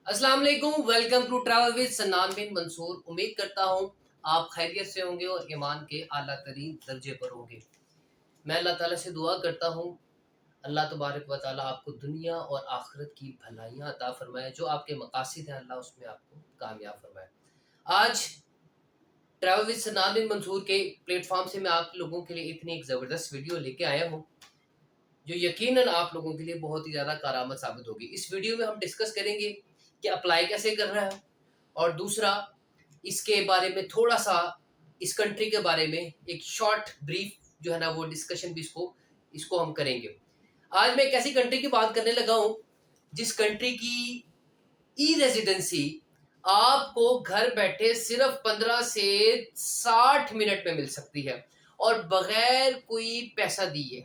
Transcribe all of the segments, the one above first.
अस्सलाम वालेकुम। Welcome to travel with सन्नान बिन मंसूर। उम्मीद करता हूँ आप खैरियत से होंगे और ईमान के आला तरीन दर्जे पर होंगे। मैं अल्लाह ताला से दुआ करता हूँ, अल्लाह तबारक व ताला आपको दुनिया और आखिरत की भलाइयाँ अता फरमाए। जो आपके मकासद हैं अल्लाह उसमें आपको कामयाब फरमाए। आज ट्रैवल विद सन्नान बिन मंसूर के प्लेटफॉर्म से मैं आप लोगों के लिए इतनी एक ज़बरदस्त वीडियो लेके आया हूँ जो यकीनन आप लोगों के लिए बहुत ही ज़्यादा कारआमद साबित होगी। इस वीडियो में हम डिस्कस करेंगे कि अप्लाई कैसे करना है, और दूसरा इसके बारे में थोड़ा-सा इस कंट्री के बारे में एक शॉर्ट ब्रीफ जो है ना वो डिस्कशन भी इसको इसको हम करेंगे। आज मैं एक ऐसी कंट्री की बात करने लगा हूँ जिस कंट्री की ई-रेज़िडेंसी आपको घर बैठे सिर्फ़ 15 से 60 मिनट में मिल सकती है और बगैर कोई पैसा दिए।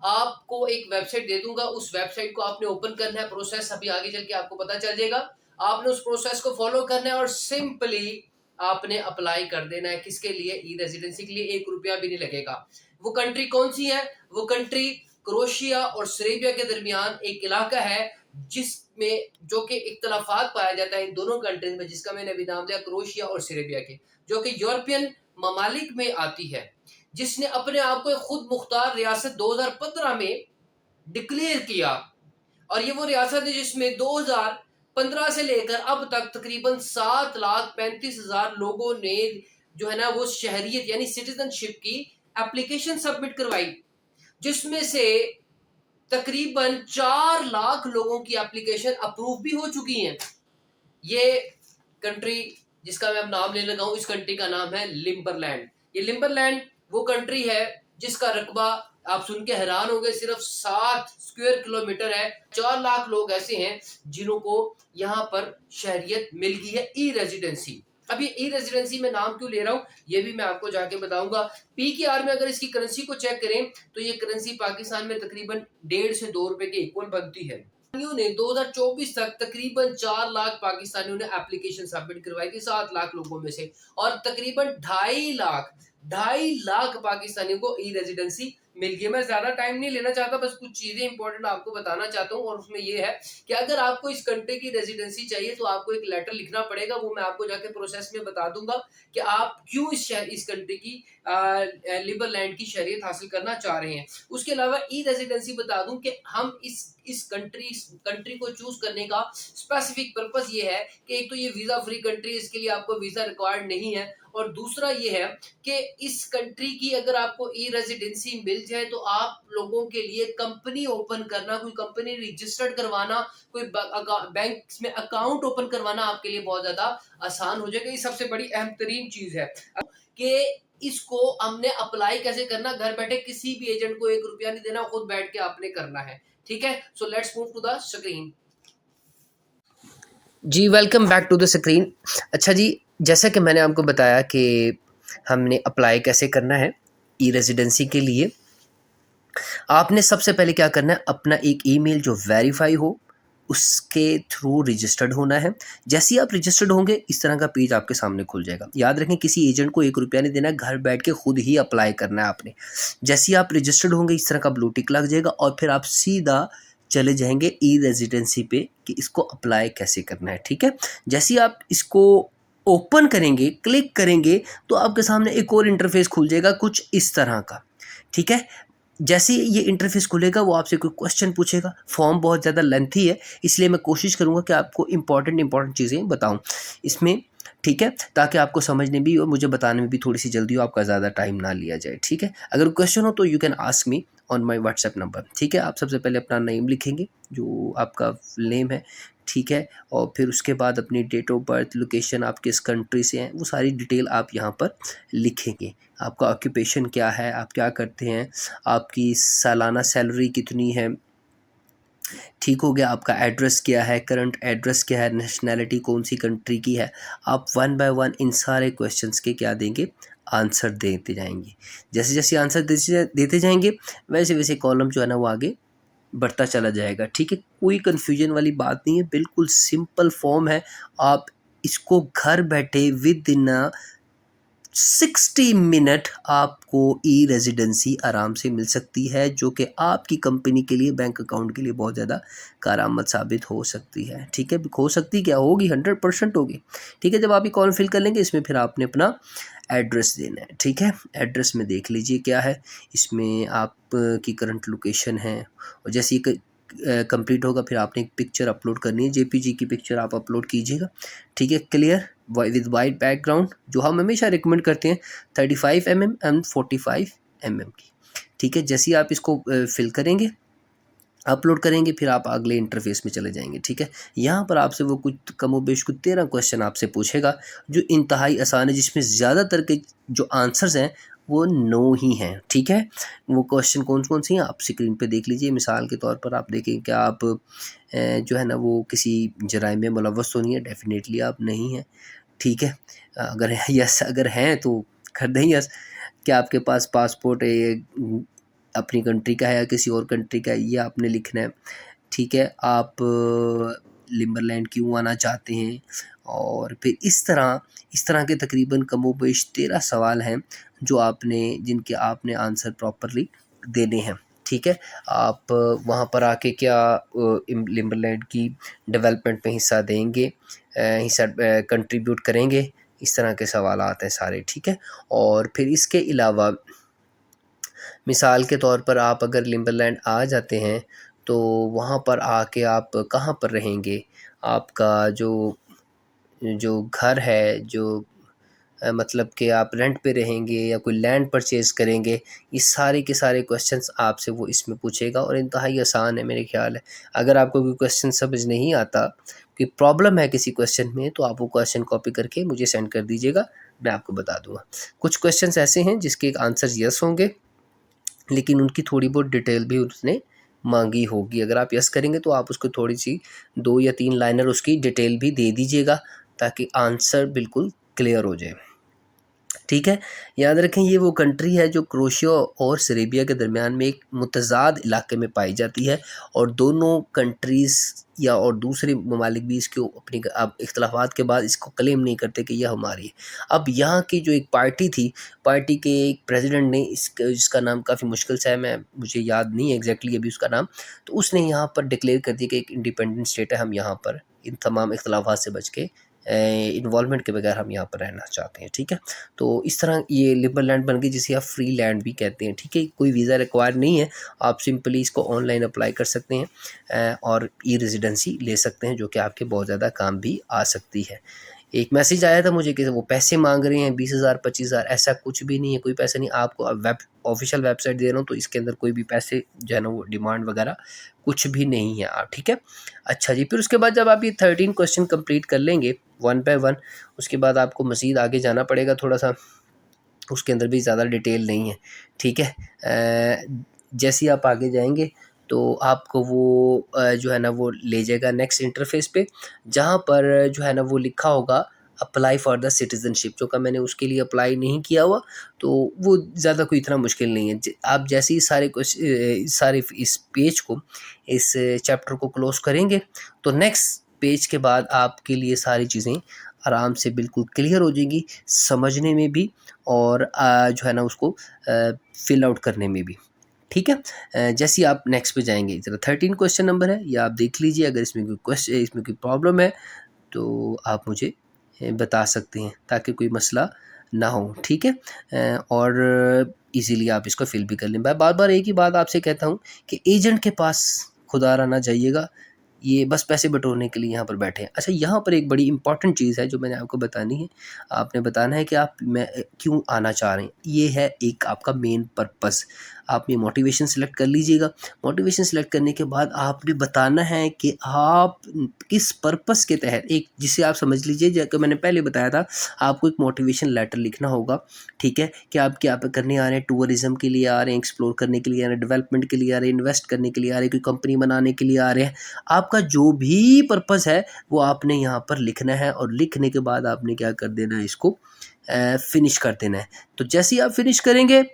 आपको एक वेबसाइट दे दूँगा, उस वेबसाइट को आपने ओपन करना है, प्रोसेस अभी आगे चल के आपको पता चल जाएगा। आपने उस प्रोसेस को फ़ॉलो करना है और सिंपली आपने अप्लाई कर देना है। किसके लिए? ई-रेज़िडेंसी के लिए। ₹1 भी नहीं लगेगा। वो कंट्री कौन-सी है? वो कंट्री क्रोएशिया और सेर्बिया के दरमियान एक इलाका है जिसमें जो कि इख्तिलाफात पाया जाता है इन दोनों कंट्रीज में, जिसका मैंने अभी नाम लिया क्रोएशिया और सेर्बिया के, जो कि यूरोपियन ममालिक में आती है, जिसने अपने आप को एक खुद मुख्तार रियासत 2015 में डिक्लेयर किया। और ये वो रियासत है जिसमें 2015 से लेकर अब तक तकरीबन 7,35,000 लोगों ने जो है ना वो शहरियत यानी सिटीजनशिप की एप्लीकेशन सबमिट करवाई, जिसमें से तकरीबन 4 लाख लोगों की एप्लीकेशन अप्रूव भी हो चुकी हैं। ये कंट्री जिसका मैं अब नाम लेने लगा हूँ, इस कंट्री का नाम है लिम्बरलैंड। ये लिम्बरलैंड वो कंट्री है जिसका रकबा आप सुन के हैरान हो गए, सिर्फ 7 स्क्वायर किलोमीटर है। 4 लाख लोग ऐसे हैं जिनको यहाँ पर शहरियत मिल गई है, ई रेजिडेंसी। अब ये ई रेजिडेंसी में नाम क्यों ले रहा हूँ ये भी मैं आपको जाके बताऊंगा। पीकेआर में अगर इसकी करेंसी को चेक करें तो ये करेंसी पाकिस्तान में तकरीबन 1.5 से 2 रुपए के इक्वल बनती है। पाकिस्तानियों ने 2024 तक तकरीबन 4 लाख पाकिस्तानियों ने एप्लीकेशन सबमिट करवाई थी 7 लाख लोगों में से, और तकरीबन 2.5 लाख पाकिस्तानियों को ई रेजिडेंसी मिल गई। मैं ज्यादा टाइम नहीं लेना चाहता, बस कुछ चीजें इंपॉर्टेंट आपको बताना चाहता हूँ, और उसमें ये है कि अगर आपको इस कंट्री की रेजिडेंसी चाहिए तो आपको एक लेटर लिखना पड़ेगा। वो मैं आपको जाके प्रोसेस में बता दूंगा कि आप क्यों इस कंट्री की लिबरलैंड की शहरियत हासिल करना चाह रहे हैं। उसके अलावा ई रेजिडेंसी बता दूं कि हम इस कंट्री को चूज करने का स्पेसिफिक पर्पस ये है कि एक तो ये वीजा फ्री कंट्री, इसके लिए आपको वीजा रिक्वायर्ड नहीं है, और दूसरा ये है कि इस कंट्री की अगर आपको ई रेजिडेंसी मिल जाए तो आप लोगों के लिए कंपनी ओपन करना, कोई कंपनी रजिस्टर्ड करवाना, कोई बैंक में अकाउंट ओपन करवाना आपके लिए बहुत ज्यादा आसान हो जाएगा। ये सबसे बड़ी अहम तरीन चीज है कि इसको हमने अप्लाई कैसे करना। घर बैठे किसी भी एजेंट को ₹1 नहीं देना, खुद बैठ के आपने करना है। ठीक है, so let's move to the screen. जी, welcome back to the screen. अच्छा जी, जैसा कि मैंने आपको बताया कि हमने अप्लाई कैसे करना है ई रेजिडेंसी के लिए। आपने सबसे पहले क्या करना है, अपना एक ईमेल जो वेरीफाई हो उसके थ्रू रजिस्टर्ड होना है। जैसे ही आप रजिस्टर्ड होंगे इस तरह का पेज आपके सामने खुल जाएगा। याद रखें किसी एजेंट को ₹1 नहीं देना है, घर बैठ के खुद ही अप्लाई करना है आपने। जैसे ही आप रजिस्टर्ड होंगे इस तरह का ब्लू टिक लग जाएगा और फिर आप सीधा चले जाएंगे ई रेजिडेंसी पे कि इसको अप्लाई कैसे करना है। ठीक है, जैसे ही आप इसको ओपन करेंगे, क्लिक करेंगे, तो आपके सामने एक और इंटरफेस खुल जाएगा कुछ इस तरह का। ठीक है, जैसे ही ये इंटरफेस खुलेगा वो आपसे कोई क्वेश्चन पूछेगा। फॉर्म बहुत ज़्यादा लेंथी है, इसलिए मैं कोशिश करूँगा कि आपको इंपॉर्टेंट चीज़ें बताऊँ इसमें। ठीक है, ताकि आपको समझने भी और मुझे बताने में भी थोड़ी सी जल्दी हो, आपका ज़्यादा टाइम ना लिया जाए। ठीक है, अगर क्वेश्चन हो तो you can ask me on my WhatsApp number. ठीक है, आप सबसे पहले अपना नेम लिखेंगे जो आपका नेम है। ठीक है, और फिर उसके बाद अपनी डेट ऑफ बर्थ, लोकेशन, आप किस कंट्री से हैं, वो सारी डिटेल आप यहाँ पर लिखेंगे। आपका ऑक्यूपेशन क्या है, आप क्या करते हैं, आपकी सालाना सैलरी कितनी है। ठीक हो गया, आपका एड्रेस क्या है, करंट एड्रेस क्या है, नेशनैलिटी कौन सी कंट्री की है। आप वन बाय वन इन सारे क्वेश्चंस के क्या देंगे, आंसर देते जाएंगे। जैसे जैसे आंसर देते जाएंगे वैसे वैसे कॉलम जो है ना वो आगे बढ़ता चला जाएगा। ठीक है, कोई कन्फ्यूजन वाली बात नहीं है, बिल्कुल सिंपल फॉर्म है। आप इसको घर बैठे विद इन 60 मिनट आपको ई रेजिडेंसी आराम से मिल सकती है, जो कि आपकी कंपनी के लिए, बैंक अकाउंट के लिए बहुत ज़्यादा कारआमद साबित हो सकती है। ठीक है, हो सकती क्या होगी, 100% होगी। ठीक है, जब आप ये कॉल फिल कर लेंगे, इसमें फिर आपने अपना एड्रेस देना है। ठीक है, एड्रेस में देख लीजिए क्या है, इसमें आप की करंट लोकेशन है, और जैसे ये कंप्लीट होगा फिर आपने एक पिक्चर अपलोड करनी है, जेपीजी की पिक्चर आप अपलोड कीजिएगा। ठीक है, क्लियर, विद वाइट बैकग्राउंड, जो हम हमेशा रिकमेंड करते हैं 35 mm एंड 45 mm की। ठीक है, जैसे ही आप इसको फिल करेंगे, अपलोड करेंगे, फिर आप अगले इंटरफेस में चले जाएंगे। ठीक है, यहाँ पर आपसे वो कुछ कमोबेश कुछ 13 क्वेश्चन आपसे पूछेगा, जो इंतहाई आसान है, जिसमें ज़्यादातर के जो आंसर्स हैं वो नो ही हैं। ठीक है, वो क्वेश्चन कौन कौन से हैं आप स्क्रीन पे देख लीजिए। मिसाल के तौर पर आप देखें कि आप जो है ना वो किसी जराइम में मुलव्वस तो नहीं है, डेफिनेटली आप नहीं हैं। ठीक है, अगर यस अगर हैं तो कर दें यस। क्या आपके पास पासपोर्ट है, अपनी कंट्री का है या किसी और कंट्री का है, ये आपने लिखना है। ठीक है, आप लिम्बरलैंड क्यों आना चाहते हैं, और फिर इस तरह के तकरीबन कमोबेश 13 सवाल हैं जो जिनके आपने आंसर प्रॉपरली देने हैं। ठीक है, आप वहाँ पर आके क्या लिम्बरलैंड की डेवलपमेंट में हिस्सा देंगे, हिस्सा कंट्रीब्यूट करेंगे, इस तरह के सवाल आते हैं सारे। ठीक है, और फिर इसके अलावा मिसाल के तौर पर आप अगर लिम्बरलैंड आ जाते हैं तो वहाँ पर आके आप कहाँ पर रहेंगे, आपका जो जो घर है, जो मतलब कि आप रेंट पे रहेंगे या कोई लैंड परचेज़ करेंगे, ये सारे के सारे क्वेश्चंस आपसे वो इसमें पूछेगा, और इंतहाई आसान है मेरे ख्याल है। अगर आपको कोई क्वेश्चन समझ नहीं आता, कोई प्रॉब्लम है किसी क्वेश्चन में, तो आप वो क्वेश्चन कॉपी करके मुझे सेंड कर दीजिएगा, मैं आपको बता दूँगा। कुछ क्वेश्चंस ऐसे हैं जिसके आंसर यस होंगे, लेकिन उनकी थोड़ी बहुत डिटेल भी उसने मांगी होगी। अगर आप यस करेंगे तो आप उसको थोड़ी सी 2 या 3 लाइनर उसकी डिटेल भी दे दीजिएगा, ताकि आंसर बिल्कुल क्लियर हो जाए। ठीक है, याद रखें ये वो कंट्री है जो क्रोशिया और सेरेबिया के दरमियान में एक मुतज़ाद इलाके में पाई जाती है, और दोनों कंट्रीज़ या और दूसरे ममालिक भी इसको अपनी अब इख्तलाफात के बाद इसको क्लेम नहीं करते कि यह हमारी है। अब यहाँ की जो एक पार्टी थी, पार्टी के एक प्रेसिडेंट ने जिसका नाम काफ़ी मुश्किल सा है, मुझे याद नहीं है एग्जैक्टली अभी उसका नाम, तो उसने यहाँ पर डिक्लेयर कर दिया कि एक इंडिपेंडेंट स्टेट है, हम यहाँ पर इन तमाम इख्तलाफात से बच के इन्वॉल्वमेंट के बगैर हम यहाँ पर रहना चाहते हैं। ठीक है, तो इस तरह ये लिबरल लैंड बन गई, जिसे आप फ्री लैंड भी कहते हैं। ठीक है, कोई वीज़ा रिक्वायर नहीं है, आप सिंपली इसको ऑनलाइन अप्लाई कर सकते हैं और ई रेजिडेंसी ले सकते हैं, जो कि आपके बहुत ज़्यादा काम भी आ सकती है। एक मैसेज आया था मुझे कि वो पैसे मांग रहे हैं 20,000 25,000, ऐसा कुछ भी नहीं है, कोई पैसा नहीं। आपको अब ऑफिशियल वेबसाइट दे रहा हूँ, तो इसके अंदर कोई भी पैसे जो है ना वो डिमांड वगैरह कुछ भी नहीं है आप। ठीक है, अच्छा जी, फिर उसके बाद जब आप ये 13 क्वेश्चन कंप्लीट कर लेंगे 1 बाय 1, उसके बाद आपको मज़ीद आगे जाना पड़ेगा थोड़ा सा, उसके अंदर भी ज़्यादा डिटेल नहीं है। ठीक है, जैसे ही आप आगे जाएंगे तो आपको वो जो है ना वो ले जाएगा नेक्स्ट इंटरफेस पे, जहाँ पर जो है ना वो लिखा होगा अप्लाई फॉर द सिटीज़नशिप, जो का मैंने उसके लिए अप्लाई नहीं किया हुआ, तो वो ज़्यादा कोई इतना मुश्किल नहीं है। आप जैसे ही सारे इस पेज को, इस चैप्टर को क्लोज़ करेंगे, तो नेक्स्ट पेज के बाद आपके लिए सारी चीज़ें आराम से बिल्कुल क्लियर हो जाएंगी, समझने में भी और जो है ना उसको फिल आउट करने में भी। ठीक है, जैसे ही आप नेक्स्ट पे जाएंगे, ज़रा 13 क्वेश्चन नंबर है, या आप देख लीजिए। अगर इसमें कोई प्रॉब्लम है तो आप मुझे बता सकते हैं, ताकि कोई मसला ना हो। ठीक है, और इजीली आप इसको फिल भी कर लें। मैं बार बार एक ही बात आपसे कहता हूँ कि एजेंट के पास खुदारा ना जाइएगा, ये बस पैसे बटोरने के लिए यहाँ पर बैठे हैं। अच्छा, यहाँ पर एक बड़ी इंपॉर्टेंट चीज़ है जो मैंने आपको बतानी है। आपने बताना है कि आप क्यों आना चाह रहे हैं, ये है एक आपका मेन पर्पस। आप ये मोटिवेशन सेलेक्ट कर लीजिएगा। मोटिवेशन सेलेक्ट करने के बाद आपने बताना है कि आप किस पर्पस के तहत, एक जिसे आप समझ लीजिए, जैसे मैंने पहले बताया था, आपको एक मोटिवेशन लेटर लिखना होगा। ठीक है, कि आप क्या करने आ रहे हैं, टूरिज़्म के लिए आ रहे हैं, एक्सप्लोर करने के लिए आ रहे हैं, डेवलपमेंट के लिए आ रहे हैं, इन्वेस्ट करने के लिए आ रहे हैं, कोई कंपनी बनाने के लिए आ रहे हैं। आपका जो भी पर्पस है वो आपने यहाँ पर लिखना है, और लिखने के बाद आपने क्या कर देना है, इसको फिनिश कर देना है। तो जैसे ही आप फिनिश करेंगे,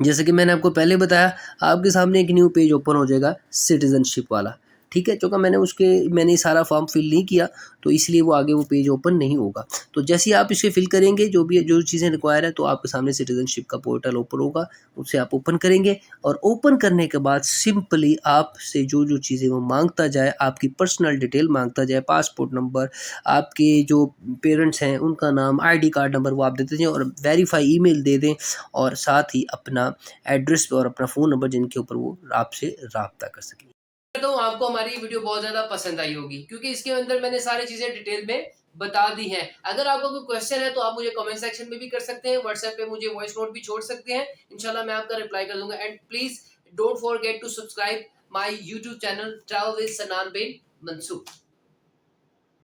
जैसे कि मैंने आपको पहले बताया, आपके सामने एक न्यू पेज ओपन हो जाएगा सिटीजनशिप वाला। ठीक है, चूँकि मैंने सारा फॉर्म फिल नहीं किया तो इसलिए वो आगे वो पेज ओपन नहीं होगा। तो जैसे ही आप इसे फिल करेंगे जो चीज़ें रिक्वायर है तो आपके सामने सिटीजनशिप का पोर्टल ओपन होगा, उसे आप ओपन करेंगे और ओपन करने के बाद सिंपली आपसे जो चीज़ें वो मांगता जाए, आपकी पर्सनल डिटेल मांगता जाए, पासपोर्ट नंबर, आपके जो पेरेंट्स हैं उनका नाम, आईडी कार्ड नंबर वो आप देते जाएँ और वेरीफाई ईमेल दे दें और साथ ही अपना एड्रेस और अपना फ़ोन नंबर जिनके ऊपर वो आपसे राब्ता कर सकें। तो आपको हमारी वीडियो बहुत ज़्यादा पसंद आई होगी क्योंकि इसके अंदर मैंने सारी चीज़ें डिटेल में बता दी हैं। अगर आपका कोई क्वेश्चन है तो आप मुझे कमेंट सेक्शन में भी कर सकते हैं, व्हाट्सएप पे मुझे वॉइस नोट भी छोड़ सकते हैं, इंशाल्लाह मैं आपका रिप्लाई कर दूंगा। And please don't forget to subscribe my YouTube channel travel with Sanan bin Mansoor.